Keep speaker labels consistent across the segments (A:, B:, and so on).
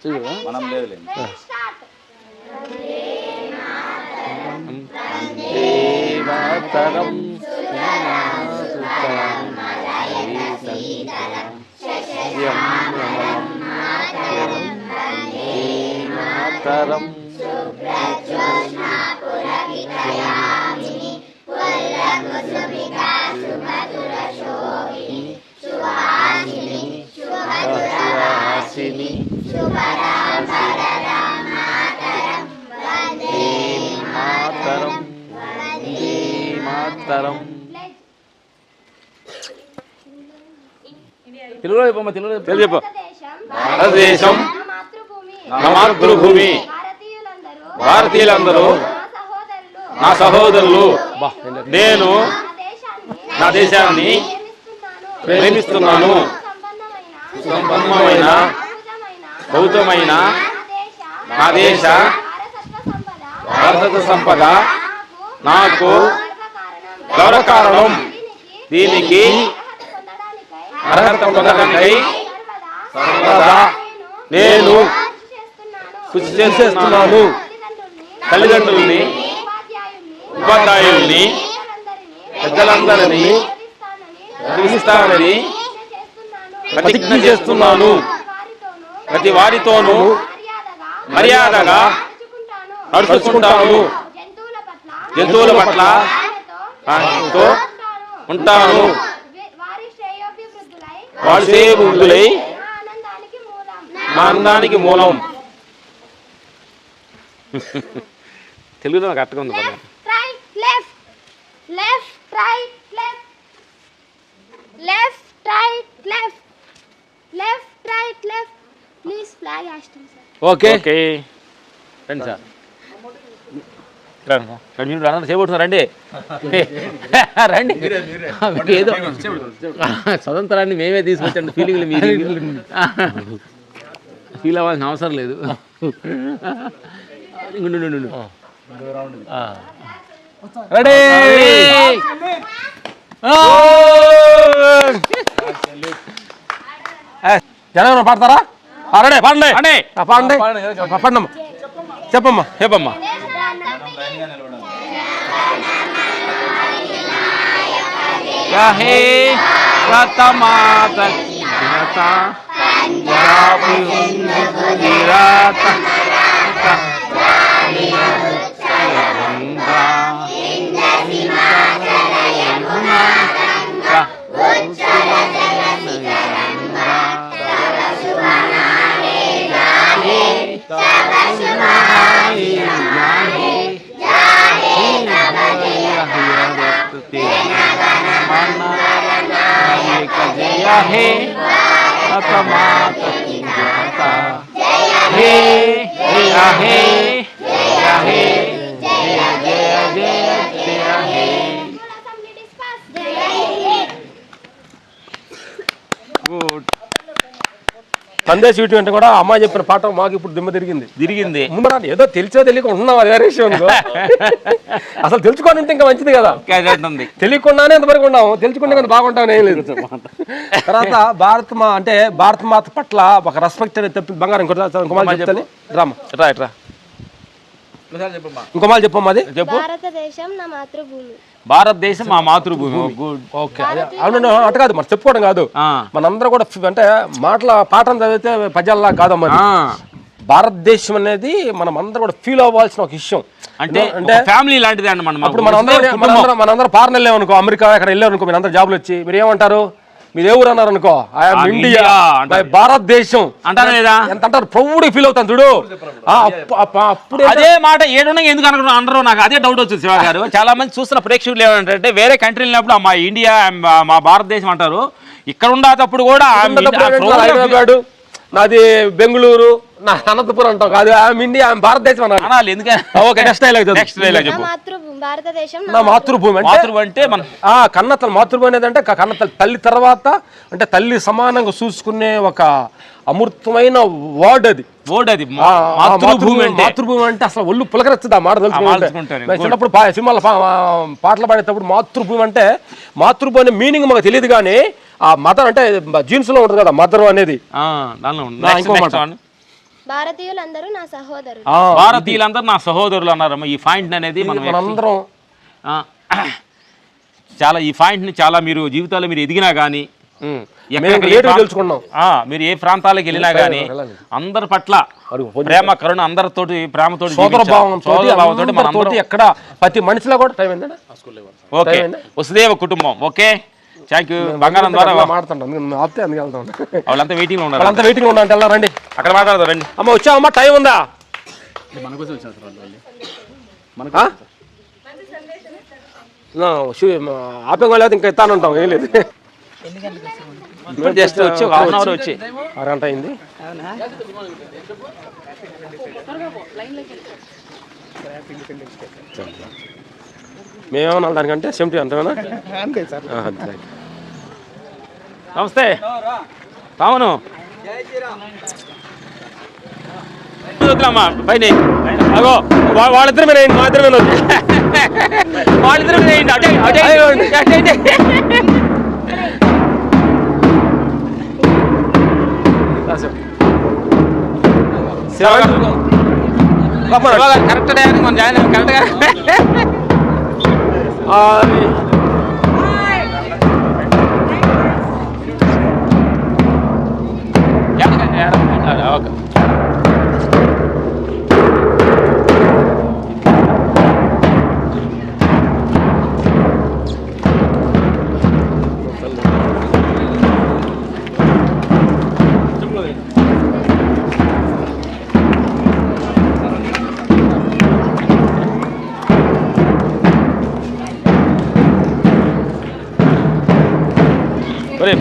A: మనం లేదులేండి. తెలుగులో చెప్పమ్మా, తెలుగులో చెప్పు. భారతదేశం నా మాతృభూమి, భారతీయులందరూ నా సహోదరులు. నేను నా దేశాన్ని ప్రేమిస్తున్నాను. సంపన్నమైన బౌద్ధమైన నా దేశ వారసత్వ సంపద నాకు గౌరవకారణం. దీనికి అర్హత పొందడానికై సర్వదా నేను కృషి చేస్తున్నాను. తల్లిదండ్రుల్ని, ఉపాధ్యాయుల్ని, పెద్దలందరినీ ప్రేమిస్తానని ప్రతిజ్ఞ చేస్తున్నాను. ప్రతి వారితోనూ మర్యాదగా నడుచుకుంటాను. జంతువుల పట్ల ఉంటాను. వారి శ్రేయోభివృద్ధులై మా ఆనందానికి మూలం. తెలుగులో నాకు అట్టగా ఉంది. ఓకే రండి సార్, చేయబోతున్నారు. రండి రండి. ఏదో స్వతంత్రాన్ని మేమే తీసుకొచ్చండి. ఫీలింగ్లు మీరు ఫీల్ అవ్వాల్సిన అవసరం లేదు. రెడీ జనగణ పాడతారా? రెడీ పాడండి. పాడండి పండమ్మా, చెప్పమ్మా చెప్పమ్మా. హే రతమాత हे रतमाता की जनता, हे जय हे जय हे जय जय जय हे. గుడ్. సందేశ్ వీటి అంటే కూడా అమ్మ చెప్పిన పాట మాకు ఇప్పుడు దిమ్మ తిరిగింది. ముందు ఏదో తెలిసో తెలియక ఉంటున్నాం. అదే విషయం అసలు తెలుసుకొని ఇంకా మంచిది కదా. తెలియకుండానే ఎంతవరకు ఉన్నాము, తెలుసుకుంటే కదా బాగుంటామని ఏం లేదు. తర్వాత భారత మాత పట్ల ఒక రెస్పెక్ట్ అనేది తప్పి బంగారం ఇంకో చెప్తాను. రామా రా ఇంకో మాట చెప్పమ్మా. అది చెప్పు.
B: భారతదేశం నా మాతృభూమి.
A: భారతదేశం మా మాతృభూమి.
B: ఓకే.
A: అవును అటు కాదు మరి చెప్పుకోవడం కాదు. మనందరూ కూడా అంటే పాఠం చదివితే పద్యాలలా కాదమ్మా. భారతదేశం అనేది మనం అందరూ కూడా ఫీల్ అవ్వాల్సిన ఒక విషయం. అంటే ఫ్యామిలీ లాంటిది అండి. ఇప్పుడు మనందరం ఫారెన్ వెళ్ళామనుకో, అమెరికా ఎక్కడ వెళ్ళామనుకో, మీరు అందరూ జాబులు వచ్చి మీరు ఏమంటారు? మీరు ఎవరు అన్నారు అనుకో, ఐఎమ్ ఇండియా, భారతదేశం అంటారు లేదా? ఎంత అంటారు, ప్రౌడ్ ఫీల్ అవుతాను చూడు. అప్పుడు అదే మాట ఏడున్నా ఎందుకు అనరు? నాకు అదే డౌట్ వచ్చింది శివ గారు. చాలా మంది చూస్తున్న ప్రేక్షకులు ఏమంటారంటే వేరే కంట్రీ వెళ్ళినప్పుడు మా ఇండియా మా భారతదేశం అంటారు. ఇక్కడ ఉండేటప్పుడు కూడా హైదరాబాద్, నాది బెంగళూరు, నా అనంతపురం అంటావు కాదు, ఐఎమ్ ఇండియా, ఐఎమ్ భారతదేశం అనాలి. ఎందుకంటే నెక్స్ట్ డైలాగ్ చెప్పు. నా మాతృభూమి అంటే మన కన్నతల్లి. మాతృభూమి అనేది అంటే కన్నతల్లి, తల్లి తర్వాత అంటే తల్లి సమానంగా చూసుకునే ఒక అమృతమైన వర్డ్ అది. మాతృభూమి అంటే అసలు ఒళ్ళు పులకరెచ్చదు ఆ మాట తెలుసుకుంటే. చిన్నప్పుడు సినిమాల పాటలు పాడేటప్పుడు మాతృభూమి అంటే మాతృభూమి అనే మీనింగ్ మాకు తెలియదు. కానీ ఆ మదర్ అంటే జీన్స్ లో ఉంటుంది కదా మదర్ అనేది. ఇంకో మాట
B: భారతీయులందరూ నా సహోదరులు.
C: భారతీయులందరూ నా సహోదరులు అన్నారమ్మా. ఈ పాయింట్ అనేది
A: మనందరం
C: చాలా ఈ పాయింట్ని చాలా మీరు జీవితాల్లో మీరు ఎదిగినా కానీ మీరు ఏ ప్రాంతాలకు వెళ్ళినా కానీ అందరి పట్ల ప్రేమ కరుణ అందరితోటి ప్రేమతోటి
A: సోదరభావంతో ఎక్కడ ప్రతి మనిషిలో కూడా టైం ఏంటంటే
C: ఓకే వసుదేవ కుటుంబం. Okay thank you. బంగారం ద్వారా వాళ్ళంతా వెయిటింగ్ లో ఉన్నారు.
A: అంతా వెయిటింగ్ ఉన్నా అంటే రండి
C: అక్కడ మాట్లాడదాం రండి.
A: అమ్మ వచ్చావమ్మా, టైం ఉందా? ఆపేం లేదు, ఇంకా ఇస్తానంటాం, ఏం లేదు.
C: జస్ట్ వచ్చి ఒక హాఫ్ అన్ అవర్ వచ్చి
A: అరగంట అయింది. మేమేమన్నా దానికంటే 70 అంతేనా?
C: నమస్తే రావును వద్దులమ్మా పైన అగో
A: వాళ్ళిద్దరు మీద మా ఇద్దరు మీద
C: వాళ్ళిద్దరు కరెక్ట్ టైంకి మనం జాయిన్ అయ్యాం కరెక్ట్గా. ఓకే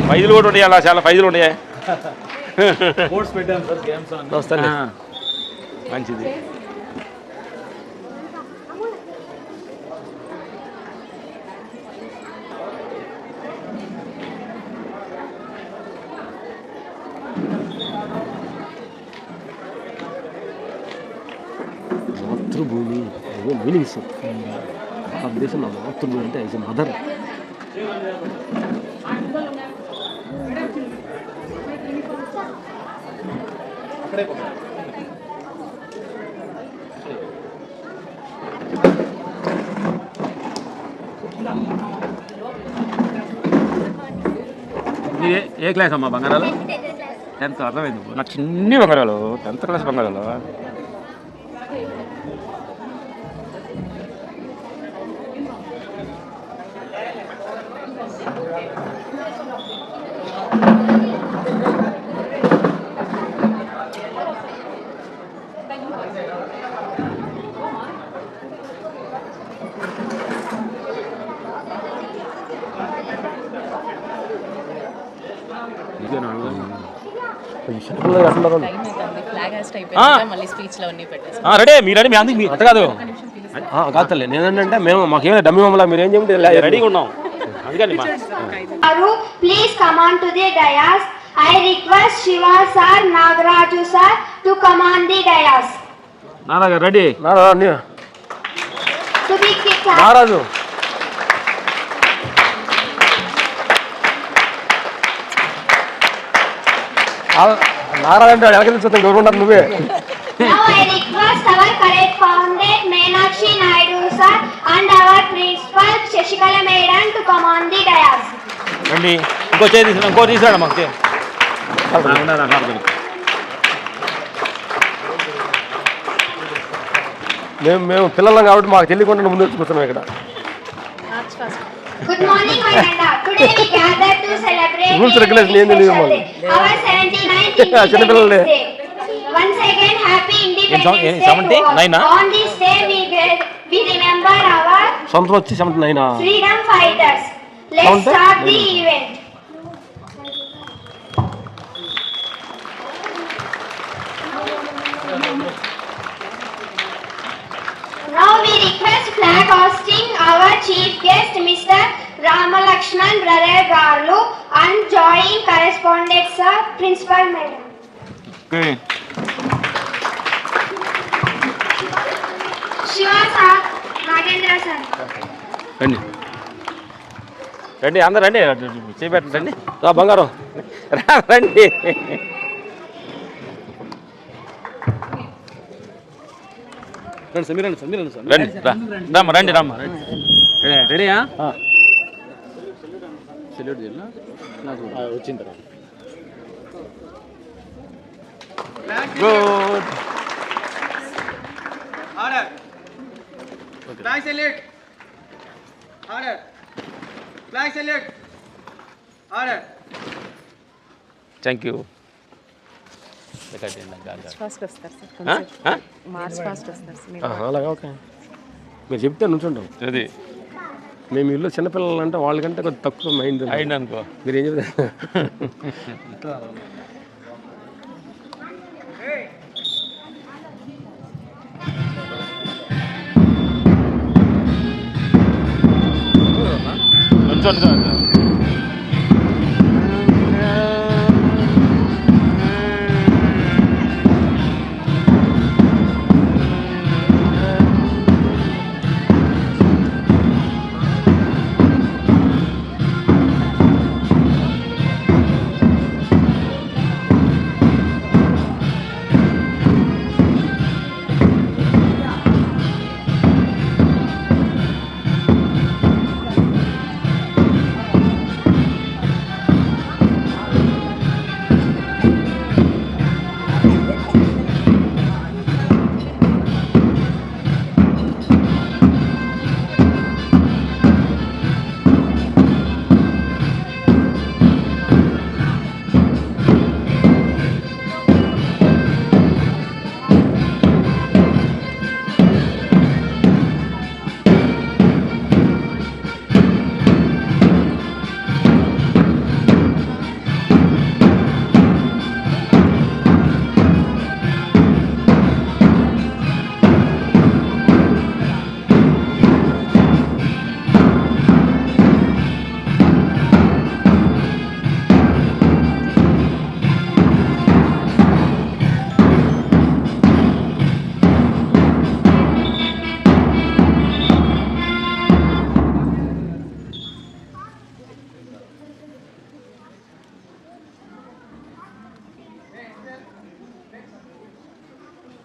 C: ఫైజులు కూడా ఉంటాయి, అలా చాలా ఫైజులు ఉంటాయి. మంచిది.
A: మాతృభూమి మీనింగ్స్ భారతదేశంలో మాతృభూమి అంటే as a mother.
C: A class అమ్మా బంగారాలు? 10th. అర్థమైంది నాకు చిన్ని బంగారాలు 10th క్లాస్ బంగారాలు. రెడీ మీరండి మీ అందుకు అంత కాదు
A: కాదులే. నేనంటే మేము మాకేమైనా డమ్మి మమ్మల్ని మీరు ఏం చెప్పండి
C: రెడీగా ఉన్నాం అందుకని.
D: Please come on to the dais. I request Shiva sir, Nagaraju sir to come on the dais.
C: నారాజు ready.
D: To be kicked out.
A: నారాజు నారాజు అంటే ఎలకెళ్ళి చూస్తాం గవర్నమెంట్ నువ్వే.
D: Now I request our correct founder Meenakshi Naidu sir and our principal Shashikala madam to come on the dais.
C: రండి. ఇంకో తీసుకురాడు మాకు.
A: మేము పిల్లలం కాబట్టి మాకు తెలియకుండా ముందు వచ్చి కూర్చున్నాం ఇక్కడ.
D: Good morning, my Nanda. Today we gathered to celebrate
A: Rules regulation ఏంది లేదు మాకు.
D: our 79th Independence Day. Once again, happy Independence Day.
C: 79?
D: On this day, we remember our
A: సంవత్సరం వచ్చి 79.
D: freedom fighters. Let's start the event. Now we request flag hosting our chief guest Mr. Ramalakshman Brother Garlu and joint correspondent sir, principal madam.
C: Okay.
D: Shiva sir, Nagendra sir.
C: రండి రండి అందరు రండి చేపెట్టండి
A: బంగారం
C: రండి. రండి రామ్మ రెడీయా
A: వచ్చిన తర్వాత
C: good
E: Order. Flag salute. Order. Flag salute. Order.
C: Thank you
F: fast వస్తారు సార్ కొంచెం మార్చ్ ఫాస్ట్ వస్తారు సార్ మీరు
A: అలాగా ఓకే మీరు చెప్తే నుంచుంటాం
C: అది
A: మేము ఇల్లు చిన్నపిల్లలు అంటే వాళ్ళకంటే కొద్దిగా తక్కువ మైండ్
C: అయింది అనుకో
A: మీరు ఏం చెప్తారు
C: నుంచోండి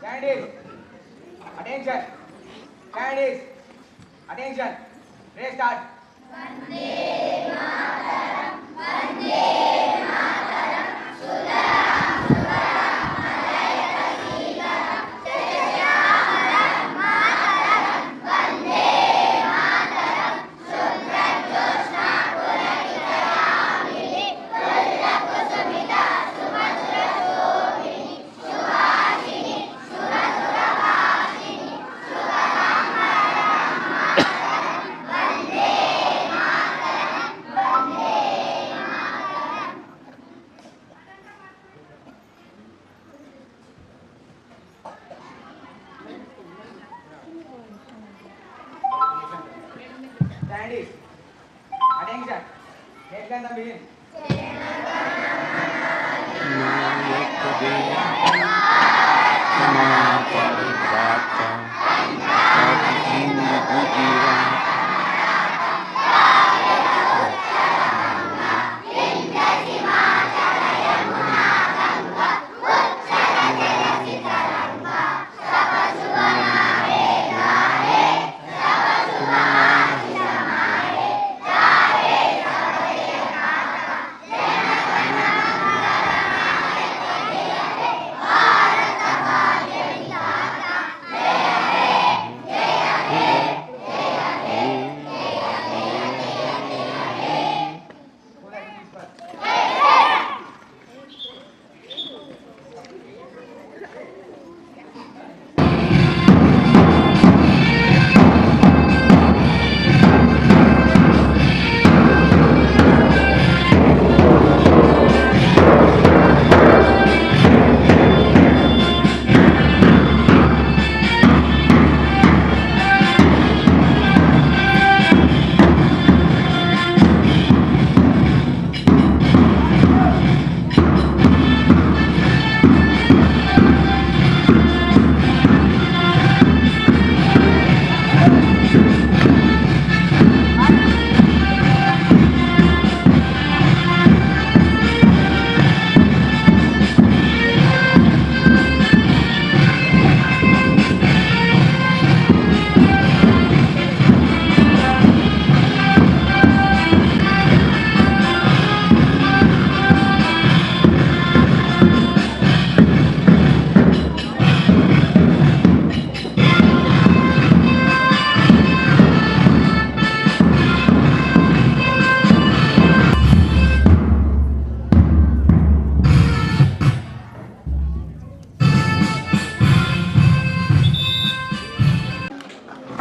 E: Candidates. Attention. Candidates. Attention. Race start. Candidates. Attention. Deadline begin.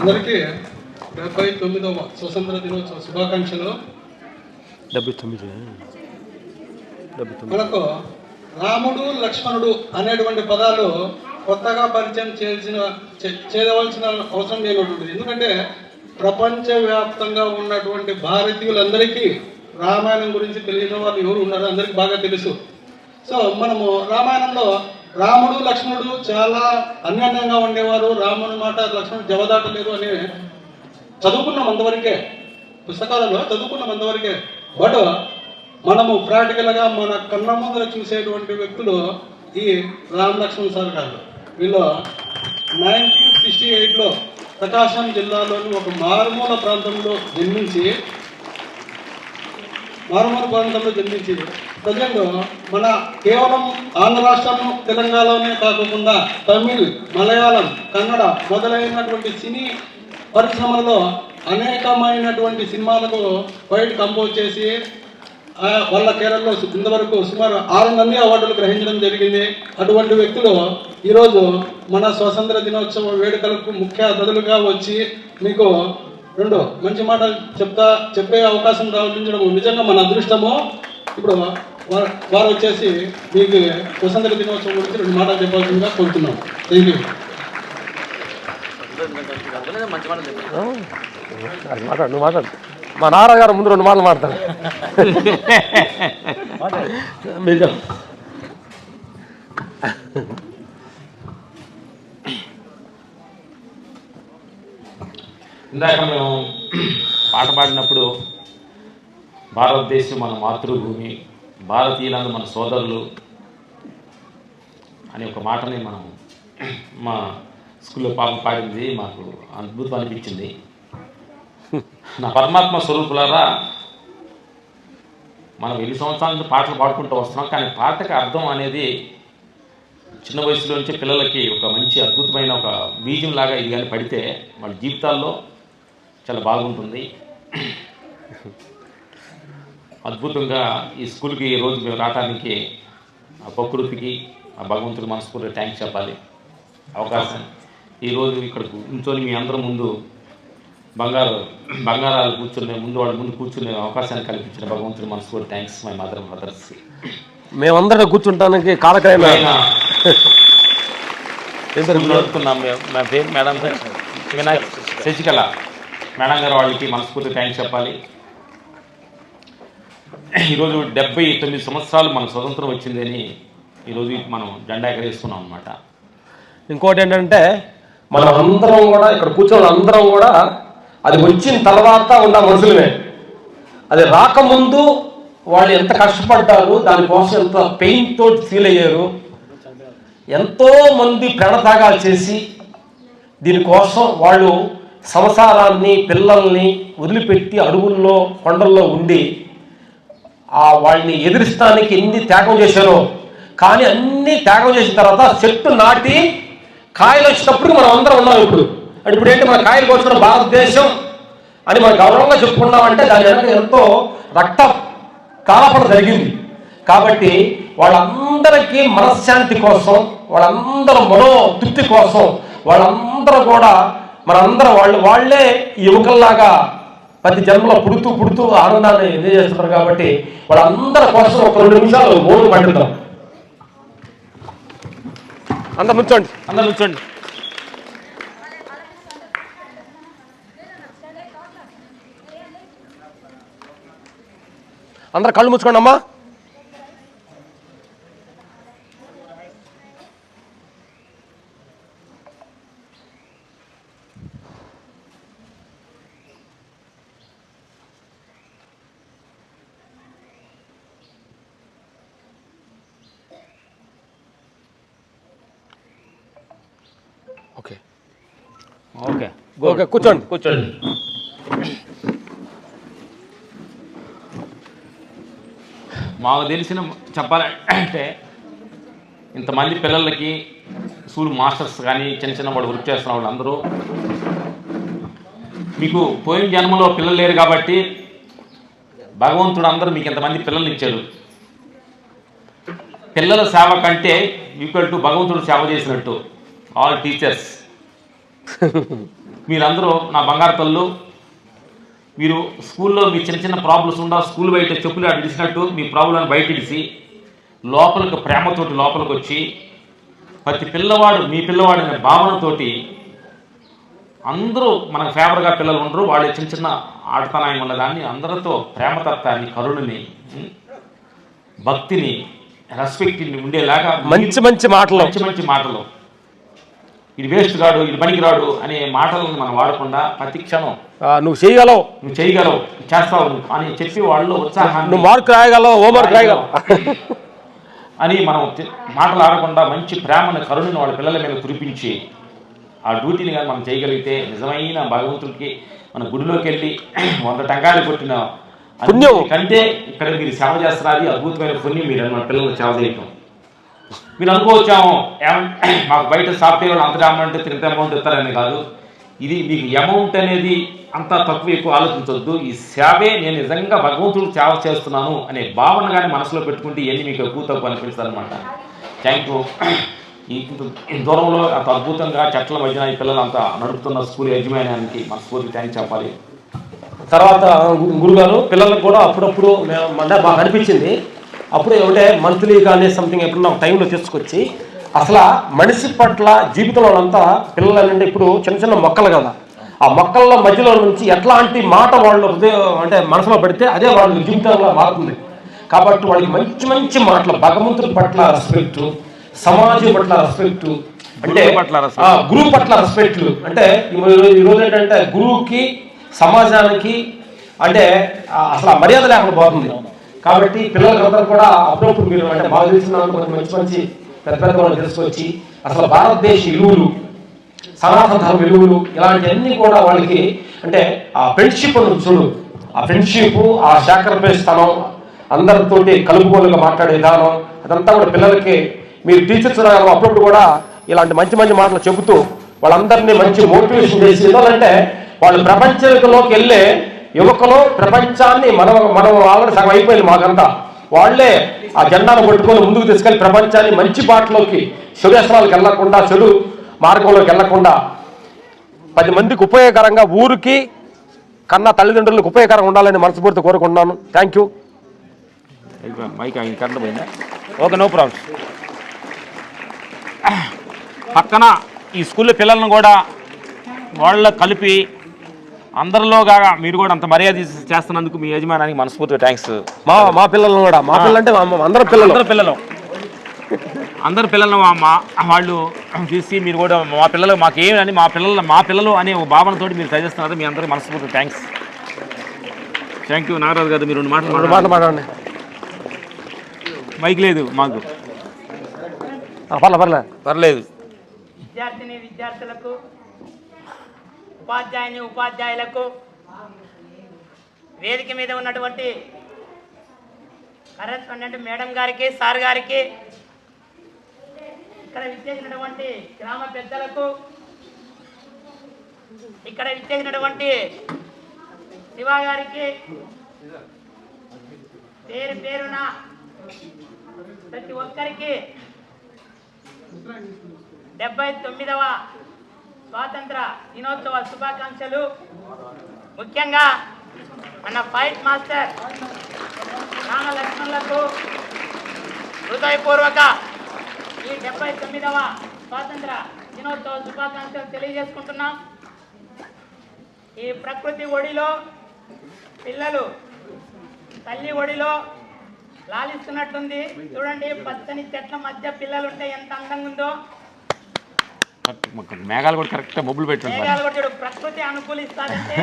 G: అందరికీ 79వ స్వతంత్ర దినోత్సవ శుభాకాంక్షలు.
A: 79
G: మనకు రాముడు లక్ష్మణుడు అనేటువంటి పదాలు కొత్తగా పరిచయం చేయవలసిన అవసరం లేనటువంటిది. ఎందుకంటే ప్రపంచవ్యాప్తంగా ఉన్నటువంటి భారతీయులందరికీ రామాయణం గురించి తెలియని వాళ్ళు ఎవరు ఉన్నారో అందరికీ బాగా తెలుసు. సో మనము రామాయణంలో రాముడు లక్ష్మణుడు చాలా అన్యోన్యంగా ఉండేవారు, రాముని మాట లక్ష్మణుడు జవదాటలేదు అని చదువుకున్నాం అంతవరకే, పుస్తకాలలో చదువుకున్నాం అంతవరకే. బట్ మనము ప్రాక్టికల్గా మన కన్న ముందర చూసేటువంటి వ్యక్తులు ఈ రామ్ లక్ష్మణ్ సార్ గారు. వీళ్ళు 1968లో ప్రకాశం జిల్లాలోని ఒక మారుమూల ప్రాంతంలో జన్మించి ప్రజెంట్ మన కేవలం ఆంధ్ర రాష్ట్రం తెలంగాణలోనే కాకుండా తమిళ్, మలయాళం, కన్నడ మొదలైనటువంటి సినీ పరిశ్రమలలో అనేకమైనటువంటి సినిమాలకు వైట్ కంపోజ్ చేసి వాళ్ళ కేరళలో ఇంతవరకు సుమారు 6 నంది అవార్డులు గ్రహించడం జరిగింది. అటువంటి వ్యక్తులు ఈరోజు మన స్వాతంత్ర దినోత్సవ వేడుకలకు ముఖ్య అతిథులుగా వచ్చి మీకు 2 మంచి మాటలు చెప్పే అవకాశం రావడం నిజంగా మన అదృష్టము. ఇప్పుడు వారు వచ్చేసి మీకు స్వతంత్ర దినోత్సవం గురించి 2 మాటలు చెప్పాల్సిందిగా కోరుతున్నాం. Thank you.
A: నువ్వు మాట్లాడు. మా నారాయణ గారు ముందు 2 మాటలు మాట్లాడతారు. మీరు
C: ఇందాక మేము పాట పాడినప్పుడు భారతదేశం మన మాతృభూమి, భారతీయులందరూ మన సోదరులు అనే ఒక మాటని మనం మా స్కూల్లో పాప పాడింది, మాకు అద్భుతం అనిపించింది. నా పరమాత్మ స్వరూపులారా, మనం 2 సంవత్సరాల నుంచి పాటలు పాడుకుంటూ వస్తున్నాం, కానీ పాటకి అర్థం అనేది చిన్న వయసులో నుంచి పిల్లలకి ఒక మంచి అద్భుతమైన ఒక బీజం లాగా ఇది కానీ పడితే వాళ్ళ జీవితాల్లో చాలా బాగుంటుంది. అద్భుతంగా ఈ స్కూల్కి ఈరోజు మేము రావడానికి ఆ ప్రకృతికి ఆ భగవంతుడి మనస్ఫూర్తిగా థ్యాంక్స్ చెప్పాలి. అవకాశం ఈరోజు ఇక్కడ కూర్చొని మీ అందరం ముందు బంగారాలు కూర్చునే ముందు వాళ్ళ ముందు కూర్చునే అవకాశాన్ని కల్పించిన భగవంతుడి మనస్ఫూర్తి థ్యాంక్స్ మై మదర్స్.
A: మేమందరం కూర్చుంటానికి కాలక్రమేణా
C: చదువుతున్నాం నా పేరు మేడం వినాయక్ శశికళ మేడం గారు, వాళ్ళకి మనస్ఫూర్తి థ్యాంక్స్ చెప్పాలి. ఈరోజు 79 సంవత్సరాలు మన స్వతంత్రం వచ్చిందని ఈరోజు మనం జెండా ఎగరేస్తున్నాం అన్నమాట.
A: ఇంకోటి ఏంటంటే మనం అందరం కూడా ఇక్కడ కూర్చొని అందరం కూడా అది వచ్చిన తర్వాత ఉన్న మనుషులమే. అది రాకముందు వాళ్ళు ఎంత కష్టపడ్డారు, దానికోసం ఎంత పెయిన్ తోటి ఫీల్ అయ్యారు, ఎంతోమంది ప్రాణత్యాగాలు చేసి దీనికోసం వాళ్ళు సంసారాన్ని పిల్లల్ని వదిలిపెట్టి అడవుల్లో కొండల్లో ఉండి వాళ్ళని ఎదిరిస్తానికి ఎన్ని త్యాగం చేశారో. కానీ అన్ని త్యాగం చేసిన తర్వాత చెట్టు నాటి కాయలు వచ్చినప్పుడు మనం అందరం ఉన్నాం. ఇప్పుడు ఏంటి మన కాయలు కోసిన భారతదేశం అని మనం గౌరవంగా చెప్పుకున్నామంటే దాని వెనక ఎంతో రక్త కాలపడ జరిగింది. కాబట్టి వాళ్ళందరికీ మనశ్శాంతి కోసం, వాళ్ళందరూ మనో తృప్తి కోసం వాళ్ళందరూ కూడా మనందరూ వాళ్ళే యువకుల్లాగా ప్రతి జన్మలో పుడుతూ ఆనందాన్ని ఎంజాయ్ చేస్తున్నారు. కాబట్టి వాళ్ళందరి కోసం ఒక 2 నిమిషాలు మౌనం పండుతాం. అందరు నుంచోండి. అందరు కళ్ళు మూసుకోండి అమ్మా. ఓకే కూర్చోండి.
C: మాకు తెలిసిన చెప్పాలంటే ఇంతమంది పిల్లలకి స్కూల్ మాస్టర్స్ కానీ చిన్న వాడు వర్క్ చేస్తున్న వాళ్ళు అందరూ మీకు పోయిన జన్మలో పిల్లలు లేరు కాబట్టి భగవంతుడు అందరూ మీకు ఇంతమంది పిల్లల్ని ఇచ్చాడు. పిల్లల సేవ కంటే ఈక్వల్ టు భగవంతుడు సేవ చేసినట్టు ఆల్ టీచర్స్. మీరందరూ నా బంగారు తల్లు. మీరు స్కూల్లో మీ చిన్న చిన్న ప్రాబ్లమ్స్ ఉండా స్కూల్ బయట చెప్పులు అడిసినట్టు మీ ప్రాబ్లం బయట ఇడిసి లోపలికి ప్రేమతోటి లోపలికి వచ్చి ప్రతి పిల్లవాడు మీ పిల్లవాడు అనే భావనతోటి అందరూ మనకు ఫేవర్గా పిల్లలు ఉండరు. వాళ్ళు చిన్న చిన్న ఆడతనాయం ఉన్నదాన్ని అందరితో ప్రేమతత్వాన్ని, కరుణని, భక్తిని, రెస్పెక్ట్ని ఉండేలాగా
A: మంచి మంచి మాటలు
C: ఇది వేస్ట్ కాడు, ఇది పనికిరాడు అనే మాటలను మనం వాడకుండా ప్రతి క్షణం
A: నువ్వు చేయగలవు,
C: చేస్తావు అని చెప్పి వాళ్ళు ఉత్సాహాన్ని,
A: నువ్వు మార్కు రాయగలవు, హోంవర్క్ రాయగలవు
C: అని మనం మాటలు ఆడకుండా మంచి ప్రేమను, కరుణను వాళ్ళ పిల్లల మీద కురిపించి ఆ డ్యూటీని కానీ మనం చేయగలిగితే నిజమైన భగవంతుడికి మన గుడిలోకి వెళ్ళి 100 టంకాయలు కొట్టిన పుణ్యం కంటే ఇక్కడ మీరు సేవ చేస్తున్నది అద్భుతమైన పుణ్యం. మీరు మన పిల్లలకు సేవ చేయటం. మీరు అనుకోవచ్చాము మాకు బయట సాఫ్ట్వేర్ అంత అమౌంట్ ఇంత అమౌంట్ ఇస్తారని కాదు. ఇది మీకు అమౌంట్ అనేది అంత తక్కువ ఎక్కువ ఆలోచించవద్దు. ఈ సేవే నేను నిజంగా భగవంతుడికి సేవ చేస్తున్నాను అనే భావన కానీ మనసులో పెట్టుకుంటే ఇవన్నీ మీకు ఎక్కువ తక్కువ అనిపిస్తారనమాట. Thank you. ఈ దూరంలో అంత అద్భుతంగా చెట్ల మధ్యన ఈ పిల్లలు అంత నడుపుతున్న స్కూల్ యజమానానికి మనస్ఫూర్తి థ్యాంక్స్ చెప్పాలి.
A: తర్వాత గురుగారు పిల్లలకు కూడా అప్పుడప్పుడు అంటే మాకు అనిపించింది, అప్పుడు ఏమంటే మంత్లీ కానీ సంథింగ్ ఎప్పుడన్నా ఒక టైంలో తీసుకొచ్చి అసలు మనిషి పట్ల జీవితంలో అంతా పిల్లలు అంటే ఇప్పుడు చిన్న చిన్న మొక్కలు కదా, ఆ మొక్కల మధ్యలో నుంచి ఎట్లాంటి మాట వాళ్ళు అంటే మనసులో పెడితే అదే వాళ్ళ జీవితంలో మారుతుంది. కాబట్టి వాళ్ళకి మంచి మంచి మాటలు, భగవంతుడి పట్ల రెస్పెక్ట్, సమాజం పట్ల రెస్పెక్ట్, అంటే గురువు పట్ల రెస్పెక్ట్. అంటే ఈరోజు ఏంటంటే గురువుకి సమాజానికి అంటే అసలు ఆ మర్యాద లేకుండా పోతుంది. కాబట్టి పిల్లలందరూ కూడా అప్పుడప్పుడు మీరు అంటే బాగా తెలిసిన కొంచెం మంచి మంచి పెద్ద పెద్ద వాళ్ళు తెలుసుకొచ్చి అసలు భారతదేశ విలువలు, సనాతన ధర్మ విలువలు ఇలాంటివన్నీ కూడా వాళ్ళకి అంటే ఆ ఫ్రెండ్షిప్ చూడు, ఆ ఫ్రెండ్షిప్, ఆ సాక్రిఫైస్ స్థలం, అందరితోటి కలుపుకోలుగా మాట్లాడే విధానం, అదంతా కూడా పిల్లలకి మీరు టీచర్స్ అప్పుడప్పుడు కూడా ఇలాంటి మంచి మంచి మాటలు చెబుతూ వాళ్ళందరినీ మంచి మోటివేషన్ చేసి, ఎందుకంటే వాళ్ళు ప్రపంచంలోకి వెళ్ళే యువకులు ప్రపంచాన్ని మనం ఆల్రెడీ సగం అయిపోయింది మాకంతా. వాళ్లే ఆ జెండాను పట్టుకొని ముందుకు తీసుకెళ్లి ప్రపంచాన్ని మంచి బాటలోకి, చెడు వ్యసనాలకు వెళ్లకుండా, చెడు మార్గంలోకి వెళ్లకుండా 10 మందికి ఉపయోగకరంగా, ఊరికి కన్నా తల్లిదండ్రులకు ఉపయోగకరంగా ఉండాలని మనస్ఫూర్తి కోరుకుంటున్నాను. Thank you.
C: Okay, no problem. పక్కన ఈ స్కూల్లో పిల్లలను కూడా వాళ్ళ కలిపి అందరిలోగా మీరు కూడా అంత మర్యాద చేస్తున్నందుకు మీ యజమానానికి మనస్ఫూర్తిగా థ్యాంక్స్.
A: మా పిల్లలను కూడా, మా పిల్లలు అంటే
C: అందరు పిల్లలు వాళ్ళు చూసి మీరు కూడా మా పిల్లలు మాకేమని మా పిల్లలు అనే భావనతో మీరు చదివిస్తున్నారు. మీ అందరికీ మనస్ఫూర్తిగా థ్యాంక్స్. Thank you. నాగరాజు గారు మీరు 2 మాటలు
A: మాట్లాడండి.
C: మైక్ లేదు మాకు.
A: పర్లేదు.
H: విద్యార్థులకు, ఉపాధ్యాయులకు, వేదిక మీద ఉన్నటువంటి కరెస్పాండెంట్ మేడం గారికి, సార్ గారికి, ఇక్కడ విచ్చేసినటువంటి గ్రామ పెద్దలకు, ఇక్కడ విచ్చేసినటువంటి శివ గారికి పేరు పేరున ప్రతి ఒక్కరికి 79వ స్వాతంత్ర దినోత్సవ శుభాకాంక్షలు. ముఖ్యంగా మన ఫైట్ మాస్టర్ రామలక్ష్మణులకు హృదయపూర్వక ఈ 79వ స్వాతంత్ర దినోత్సవ శుభాకాంక్షలు తెలియజేసుకుంటున్నాం. ఈ ప్రకృతి ఒడిలో పిల్లలు తల్లి ఒడిలో లాలిస్తున్నట్టుంది. చూడండి, పచ్చని చెట్ల మధ్య పిల్లలు ఉంటే ఎంత అందంగా ఉందో.
C: మేఘాలు కూడా కరెక్ట్ మొబైల్ పెట్టండి.
H: మేఘాలు కూడా చూడు, ప్రకృతి అనుకూలిస్తారంటే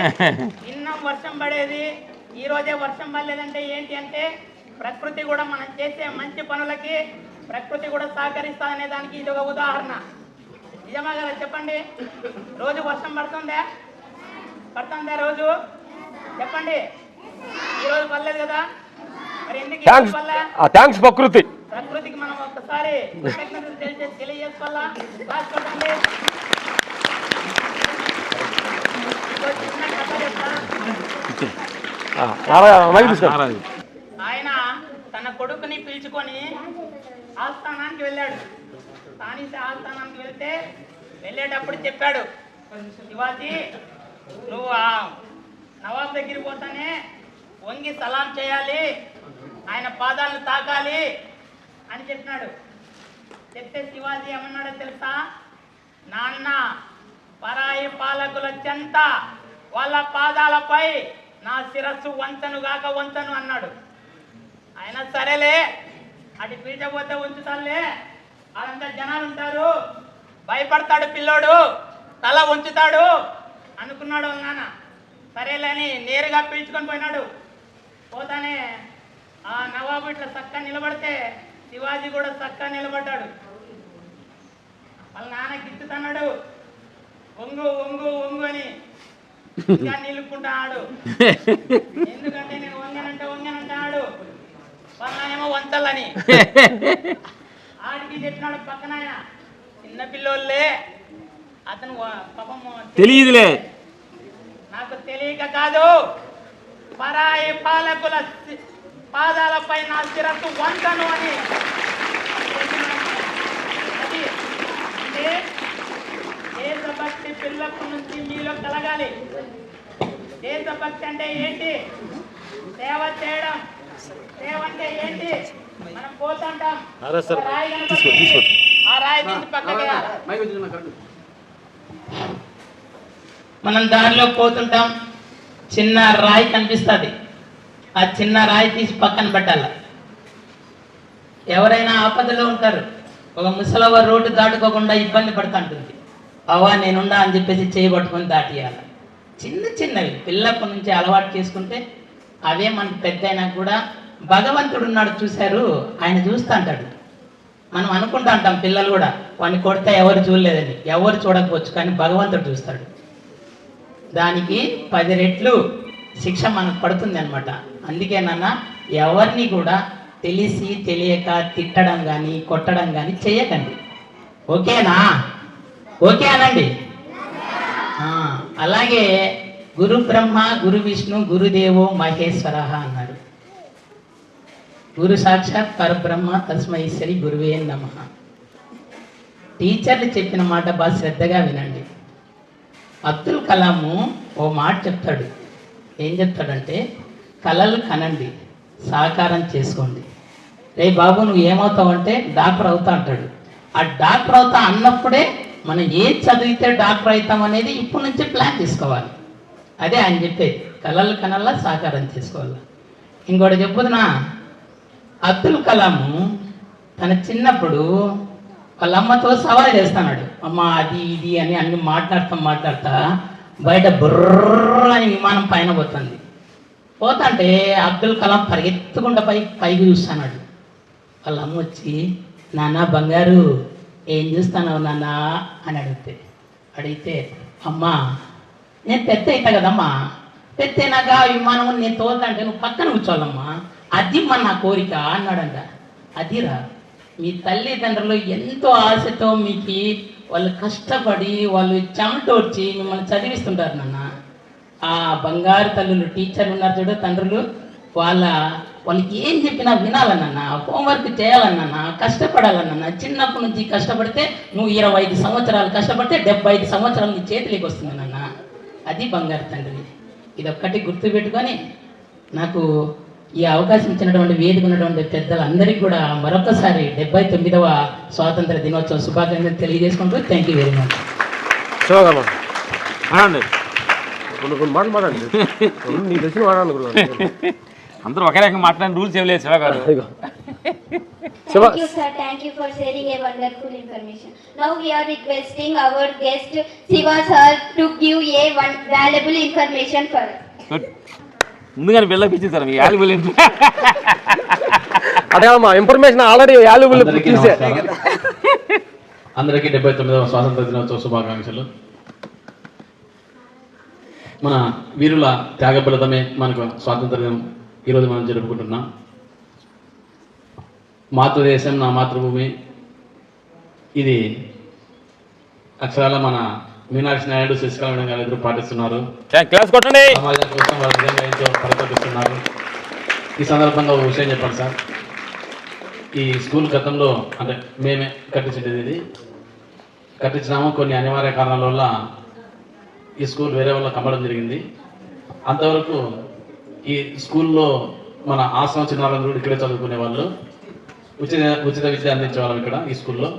H: నిన్న వర్షం పడేది, ఈ రోజే వర్షం పడలేదంటే ఏంటి అంటే ప్రకృతి కూడా మనం చేసే మంచి పనులకి ప్రకృతి కూడా సహకరిస్తాదనే దానికి ఇది ఒక ఉదాహరణ. నిజమా కదా చెప్పండి? రోజు వర్షం పడుతుందా రోజు? చెప్పండి, ఈ రోజు పడలేదు కదా, మరి ఎందుకు
A: థ్యాంక్స్ ప్రకృతి.
H: ప్రకృతికి మనం ఒక్కసారి తెలియజేసుకోవాలా. రాసుకోండి. చిన్న కథ చెప్తా. ఆయన తన కొడుకుని పిలుచుకొని ఆస్థానానికి వెళ్ళాడు. స్థానిక ఆస్థానానికి వెళ్తే వెళ్ళేటప్పుడు చెప్పాడు, శివాజీ నువ్వు ఆ నవాబ్ దగ్గరికి పోతానే వంగి సలాం చేయాలి, ఆయన పాదాలను తాకాలి అని చెప్పినాడు. చెప్తే శివాజీ ఏమన్నాడో తెలుసా? నాన్న, పరాయి పాలకుల చెంత వాళ్ళ పాదాలపై నా శిరస్సు వంతను గాక వంతను అన్నాడు. ఆయన సరేలే, అటు పీచపోతే ఉంచుతానులే, అదంతా జనాలు ఉంటారు, భయపడతాడు పిల్లోడు, తల ఉంచుతాడు అనుకున్నాడు నాన్న. సరేలే అని నేరుగా పీల్చుకొని పోయినాడు. పోతానే ఆ నవాబు ఇట్లా చక్కగా నిలబడితే శివాజీ కూడా చక్కగా నిలబడ్డాడు. వాళ్ళ నాన్న గిట్టుతున్నాడు, ఒంగు ఒంగు ఒంగు అని ఇంకా నిలుపుకుంటున్నాడు. ఎందుకంటే నేను వంగనంటాడు, వాళ్ళ నానేమో వంచాలని ఆడికి చెప్పినాడు. పక్కన ఆయన చిన్న పిల్లోళ్ళే, అతను పాపం
C: తెలియదులే,
H: నాకు తెలియక కాదు, పరాయి పాలకుల పాదాలపై నా శిరస్సు వంచను అని. అది అంటే దేశభక్తి పిల్లప్పటి నుంచి మీలో కలగాలి. దేశభక్తి అంటే ఏంటి? సేవ చేయడం. సేవ అంటే ఏంటి? మనం పోతుంటాం, రాయి కనపడుతుంది, ఆ రాయి తీసి పక్కకి మనం దారిలో పోతుంటాం, చిన్న రాయి కనిపిస్తుంది, ఆ చిన్న రాయి తీసి పక్కన పెట్టాలి. ఎవరైనా ఆపదలో ఉంటారు, ఒక ముసలవ్వ రోడ్డు దాటుకోకుండా ఇబ్బంది పడుతుంటుంది, అవ్వ నేనుండా అని చెప్పేసి చేయబట్టుకొని దాటియాలి. చిన్న చిన్నవి పిల్లప్పటి నుంచి అలవాటు చేసుకుంటే అవే మనకు పెద్ద అయినా కూడా భగవంతుడు ఉన్నాడు చూశారు, ఆయన చూస్తూ అంటాడు. మనం అనుకుంటా అంటాం పిల్లలు కూడా వాడిని కొడితే ఎవరు చూడలేదని, ఎవరు చూడకపోవచ్చు, కానీ భగవంతుడు చూస్తాడు. దానికి 10 రెట్లు శిక్ష మనకు పడుతుంది అనమాట. అందుకే నాన్న ఎవరిని కూడా తెలిసి తెలియక తిట్టడం కానీ కొట్టడం కానీ చేయకండి. ఓకేనా? ఓకే అనండి. అలాగే గురు బ్రహ్మ గురు విష్ణు గురుదేవో మహేశ్వర అన్నారు. గురు సాక్షాత్ పరబ్రహ్మ తస్మైశ్వరి గురువే నమః. టీచర్లు చెప్పిన మాట బాగా శ్రద్ధగా వినండి. అబ్దుల్ కలాము ఓ మాట చెప్తాడు. ఏం చెప్తాడంటే, కలలు కనండి, సాకారం చేసుకోండి. రే బాబు నువ్వు ఏమవుతావంటే డాక్టర్ అవుతా అంటాడు. ఆ డాక్టర్ అవుతా అన్నప్పుడే మనం ఏది చదివితే డాక్టర్ అవుతాం అనేది ఇప్పటి నుంచే ప్లాన్ చేసుకోవాలి. అదే ఆయన చెప్పేది, కలలు కనల్లా సాకారం చేసుకోవాలి. ఇంకోటి చెప్పుదునా, అబ్దుల్ కలాము తన చిన్నప్పుడు వాళ్ళ అమ్మతో సవాల్ చేస్తున్నాడు. అమ్మ అది ఇది అని అన్ని మాట్లాడుతా బయట బుర్ర అని విమానం పైన పోతుంది. పోతుంటే అబ్దుల్ కలాం పరిగెత్తుకుండా పైకి చూస్తున్నాడు. వాళ్ళ అమ్మ వచ్చి, నాన్న బంగారు ఏం చూస్తున్నావు నాన్న అని అడిగితే అమ్మ నేను పెద్ద అవుతా కదమ్మా, పెద్ద అయినాక విమానం నేను తోలుతాంటే నువ్వు పక్కన కూర్చోవాలమ్మా, అది మా నా కోరిక అన్నాడంట. అదిరా మీ తల్లిదండ్రులు ఎంతో ఆశతో మీకు వాళ్ళు కష్టపడి వాళ్ళు చెమటోడ్చి మిమ్మల్ని చదివిస్తుంటారు నాన్న. ఆ బంగారు తల్లులు టీచర్లు ఉన్నారు చూడు, తండ్రులు, వాళ్ళకి ఏం చెప్పినా వినాలన్న, హోంవర్క్ చేయాలన్న, కష్టపడాలన్న. చిన్నప్పటి నుంచి కష్టపడితే నువ్వు 25 సంవత్సరాలు కష్టపడితే 75 సంవత్సరాలు నీ చేతిలోకి వస్తుంది నాన్న. అది బంగారు తండ్రి. ఇదొక్కటి గుర్తుపెట్టుకొని నాకు ఈ అవకాశం ఇచ్చినటువంటి వేదిక ఉన్నటువంటి పెద్దలందరికీ కూడా మరొకసారి 79వ స్వాతంత్ర దినోత్సవ శుభాకాంక్షలు తెలియజేసుకుంటూ థ్యాంక్ యూ వెరీ మచ్.
C: అందరూ ఒకే రకంగా మాట్లాడిన రూల్స్ ఏం లేదు శివ గారు.
D: Thank you, sir. Thank you for sharing a wonderful information. Now we are requesting our guest Siva sir to give a one valuable information for us.
C: ముందుగానే buildup ఇచ్చేసారు మీ valuable
A: అదే అమ్మా ఇన్ఫర్మేషన్ ఆల్రెడీ వాల్యుబుల్.
I: అందరికీ 79వ స్వాతంత్ర దినోత్సవ శుభాకాంక్షలు. మన వీరుల త్యాగ ఫలితమే మనకు స్వాతంత్ర దినం ఈరోజు మనం జరుపుకుంటున్నాం. మాతృదేశం నా మాతృభూమి, ఇది అక్షరాల మన మీనాక్షి నాయుడు, శశికళ మేడం గారు ఇద్దరు పాటిస్తున్నారు. సమాజం కోసం వాళ్ళ విధంగా ఎంతో పరితపిస్తున్నారు. ఈ సందర్భంగా ఒక విషయం చెప్పండి సార్. ఈ స్కూల్ గతంలో అంటే మేమే కట్టించేది, ఇది కట్టించినాము. కొన్ని అనివార్య కారణాల వల్ల ఈ స్కూల్ వేరే వాళ్ళకి అమ్మడం జరిగింది. అంతవరకు ఈ స్కూల్లో మన ఆశ్రమ చిన్నారులందరూ కూడా ఇక్కడే చదువుకునే వాళ్ళు, ఉచిత విద్య అందించేవాళ్ళం ఇక్కడ ఈ స్కూల్లో.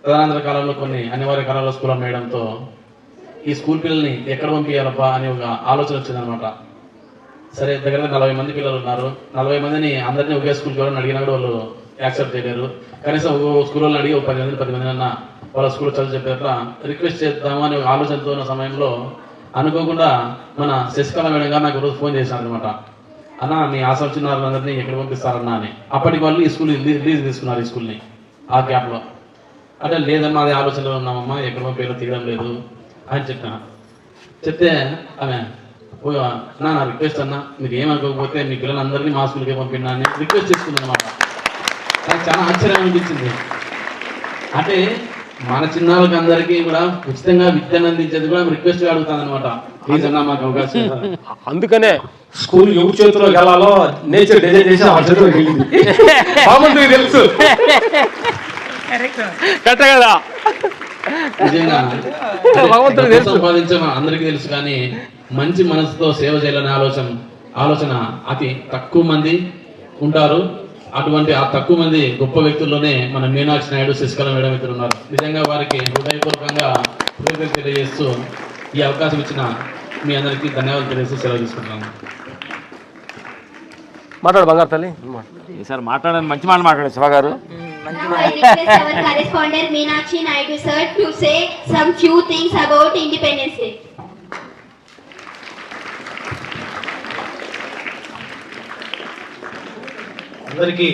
I: తదనంతర కాలంలో కొన్ని అనివార్య కాలంలో స్కూల్ అమ్మేయడంతో ఈ స్కూల్ పిల్లల్ని ఎక్కడ పంపించాలబ్బా అని ఒక ఆలోచన వచ్చిందనమాట. సరే, దగ్గర 40 మంది పిల్లలు ఉన్నారు. 40 మందిని అందరినీ ఒకే స్కూల్కి ఎవరైనా అడిగినా కూడా వాళ్ళు యాక్సెప్ట్ చేయలేరు. కనీసం ఒక స్కూల్ వాళ్ళని అడిగి 10 మంది అన్న వాళ్ళ స్కూల్లో చదువు చెప్పేట్లా రిక్వెస్ట్ చేద్దాము అనే ఆలోచనతో ఉన్న సమయంలో అనుకోకుండా మన శశికళ మేడం గారు నాకు రోజు ఫోన్ చేశారు అనమాట. అన్న, మీ ఆశ్రమ చిన్నారులందరినీ ఎక్కడ పంపిస్తారన్నా అని. అప్పటికి వాళ్ళు ఈ స్కూల్ లీజ్ తీసుకున్నారు, ఈ స్కూల్ని ఆ గ్యాప్లో. అంటే లేదమ్మా, అది ఆలోచనలో ఉన్నామమ్మా, ఎక్కడ పంపేలో తీయడం లేదు అని చెప్పాను. చెప్తే ఆమె, నా రిక్వెస్ట్ అన్నా, మీరు ఏమనుకోకపోతే మీ పిల్లలందరినీ మా స్కూల్కే పంపినా అని రిక్వెస్ట్ చేసుకుంది అనమాట. నాకు చాలా ఆశ్చర్యం అనిపించింది. అంటే మన చిన్నారులకి అందరికీ కూడా ఉచితంగా విద్యను అందించేది కూడా రిక్వెస్ట్ అడుగుతాను అనమాట. ప్లీజ్ అన్నా, మాకు అవకాశం.
A: అందుకనే స్కూల్ ఎవరి చేతిలోకి వెళ్ళాలో నేచర్ డిజైన్ చేసి ఆ చేతిలోకి వెళ్ళింది. భగవంతుడికి తెలుసు కరెక్ట్ కదా.
I: నిజంగా సంపాదించే అందరికీ తెలుసు, కానీ మంచి మనసుతో సేవ చేయాలనే ఆలోచన అతి తక్కువ మంది ఉంటారు. అటువంటి ఆ తక్కువ మంది గొప్ప వ్యక్తుల్లోనే మన మీనాక్షి నాయుడు, శశికళ మేడం ఇద్దరు ఉన్నారు. నిజంగా వారికి హృదయపూర్వకంగా కృతజ్ఞతలు తెలియజేస్తూ ఈ అవకాశం ఇచ్చిన మీ అందరికీ ధన్యవాదాలు తెలియజేస్తూ సెలవు తీసుకుంటున్నాను.
A: మాట్లాడు బంగారు తల్లి.
C: ఈసారి మాట్లాడని మంచి మాట మాట్లాడారు శివ గారు.
D: Now I request our correspondent Meenakshi Naidu sir to say some few things about Independence Day.
J: అందరికీ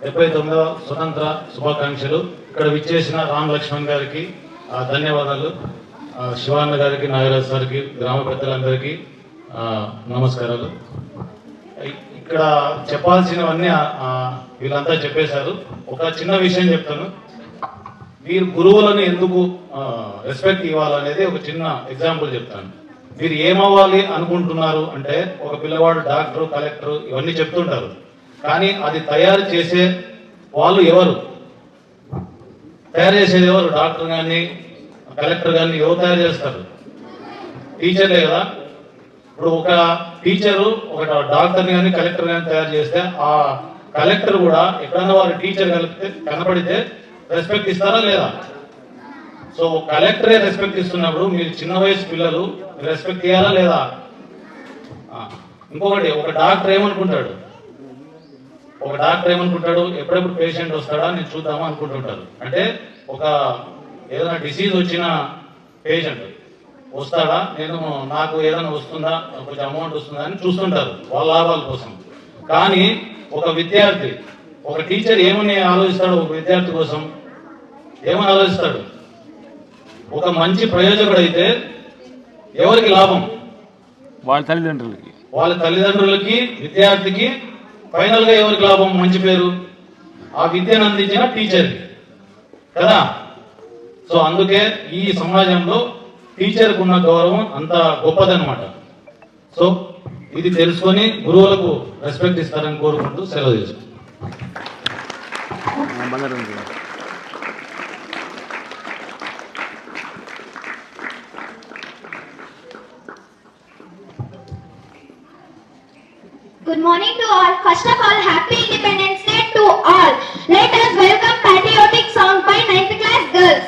J: 79వ స్వతంత్ర శుభాకాంక్షలు. ఇక్కడ విచ్చేసిన రామ్ లక్ష్మణ్ గారికి ధన్యవాదాలు, శివాన్న గారికి, నాగరాజ్ సార్కి, గ్రామ పెద్దలందరికీ నమస్కారాలు. ఇక్కడ చెప్పాల్సినవన్నీ వీళ్ళంతా చెప్పేశారు. ఒక చిన్న విషయం చెప్తాను. మీరు గురువులను ఎందుకు రెస్పెక్ట్ ఇవ్వాలనేది ఒక చిన్న ఎగ్జాంపుల్ చెప్తాను. మీరు ఏమవ్వాలి అనుకుంటున్నారు అంటే, ఒక పిల్లవాడు డాక్టర్, కలెక్టర్ ఇవన్నీ చెప్తుంటారు, కానీ అది తయారు చేసే వాళ్ళు ఎవరు? తయారు చేసేది ఎవరు? డాక్టర్ కానీ కలెక్టర్ కానీ ఎవరు తయారు చేస్తారు? టీచర్లే కదా. ఇప్పుడు ఒక టీచరు ఒక డాక్టర్ని కానీ కలెక్టర్ కానీ తయారు చేస్తే ఆ కలెక్టర్ కూడా ఎక్కడన్నా వారు టీచర్ కనపడితే రెస్పెక్ట్ ఇస్తారా లేదా? సో కలెక్టరే రెస్పెక్ట్ ఇస్తున్నప్పుడు మీరు చిన్న వయసు పిల్లలు రెస్పెక్ట్ ఇవ్వాలా లేదా? ఇంకొకటి, ఒక డాక్టర్ ఏమనుకుంటాడు? ఎప్పుడెప్పుడు పేషెంట్ వస్తాడా నేను చూద్దామా అనుకుంటుంటారు. అంటే ఒక ఏదైనా డిసీజ్ వచ్చిన పేషెంట్ వస్తాడా, నాకు ఏదైనా వస్తుందా, కొంచెం అమౌంట్ వస్తుందా అని చూస్తుంటారు వాళ్ళ లాభాల కోసం. కానీ ఒక విద్యార్థి, ఒక టీచర్ ఏమని ఆలోచిస్తాడు? ఒక విద్యార్థి కోసం ఏమని ఆలోచిస్తాడు? ఒక మంచి ప్రయోజకుడు అయితే ఎవరికి లాభం?
C: వాళ్ళ
J: తల్లిదండ్రులకి, విద్యార్థికి, ఫైనల్ గా ఎవరికి లాభం? మంచి పేరు ఆ విద్యను అందించిన టీచర్కి కదా. సో అందుకే ఈ సమాజంలో టీచర్కు ఉన్న గౌరవం అంత గొప్పదన్నమాట. సో ఇది తెలుసుకొని గురువులకు రెస్పెక్ట్ ఇస్తారని కోరుకుంటూ సెలవు తీసుకుంటాం.
D: Good morning to all. First of all, Happy Independence Day to all. Let us welcome patriotic song by 9th class girls.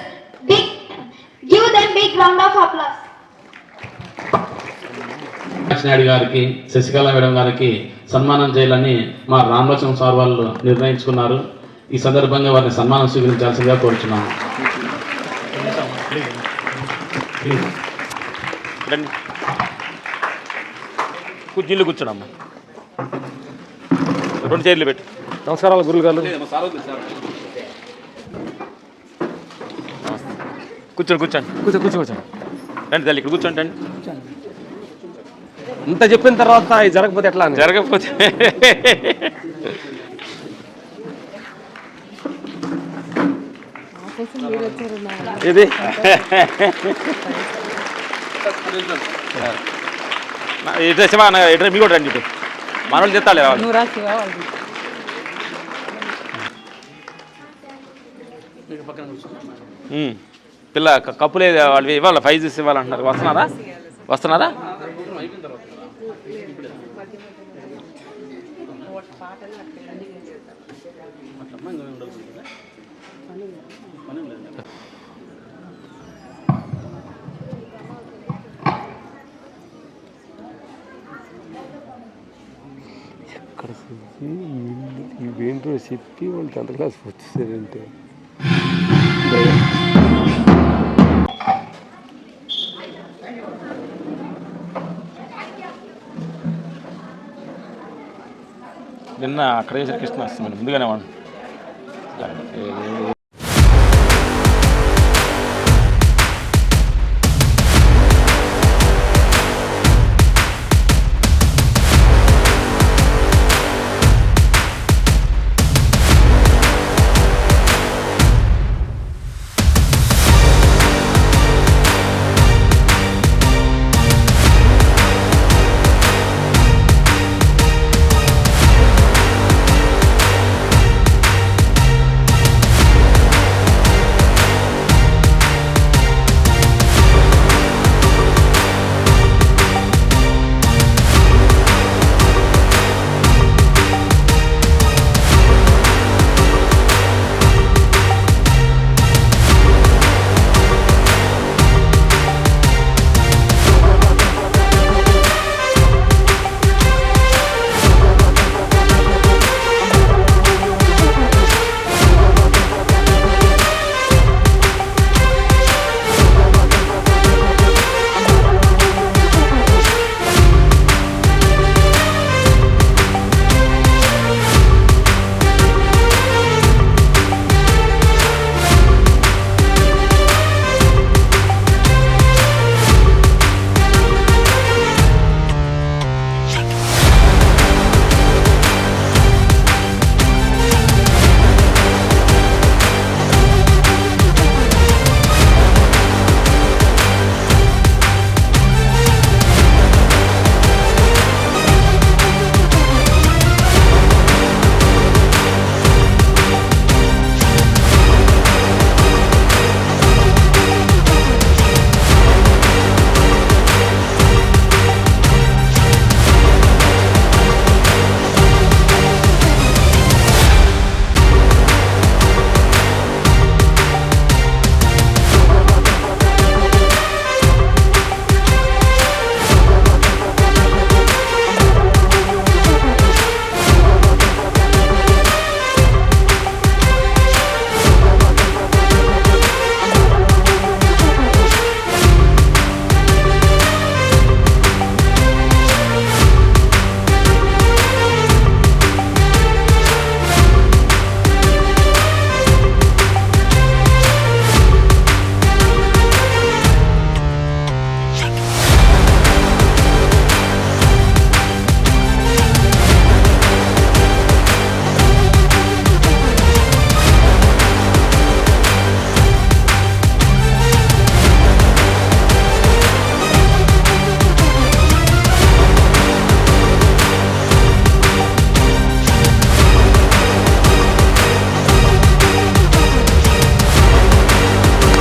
D: Give them big round of applause.
I: Naidu గారికి, శశికళ మేడం గారికి సన్మానం చేయాలని మా రామలక్ష్మణ్ సార్ వాళ్ళు నిర్ణయించుకున్నారు. ఈ సందర్భంగా వారిని సన్మానం స్వీకరించాల్సిందిగా కోరుచున్నాను.
C: కుర్చీలు కూర్చోడమ్మా, 2 చైర్లు పెట్టు.
A: నమస్కారాలు గురువు గారు. కూర్చోండి.
C: రండి తల్లి, ఇక్కడ కూర్చోండి. రండి.
A: ఇంత చెప్పిన తర్వాత ఇది జరగకపోతే ఎట్లా?
C: జరగకపోతే
A: ఇది
C: ఇట్లా శివ ఇట్లా మీ కూడా రండి. ఇటు మన వాళ్ళు చెప్తాలే. పిల్ల కప్పులే వాళ్ళు ఇవ్వాలి, ఫైజెస్ ఇవ్వాలంటున్నారు. వస్తున్నారా?
A: ఎక్కడ ఇవేంటో చెప్పి వాళ్ళు 10th క్లాస్ వచ్చేసారంటే
C: నిన్న అక్కడ చేసిన కృష్ణ వస్తుంది ముందుగానే వాడు.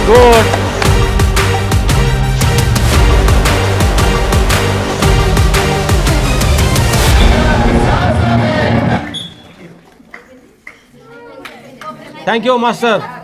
A: Good. Thank you, Master.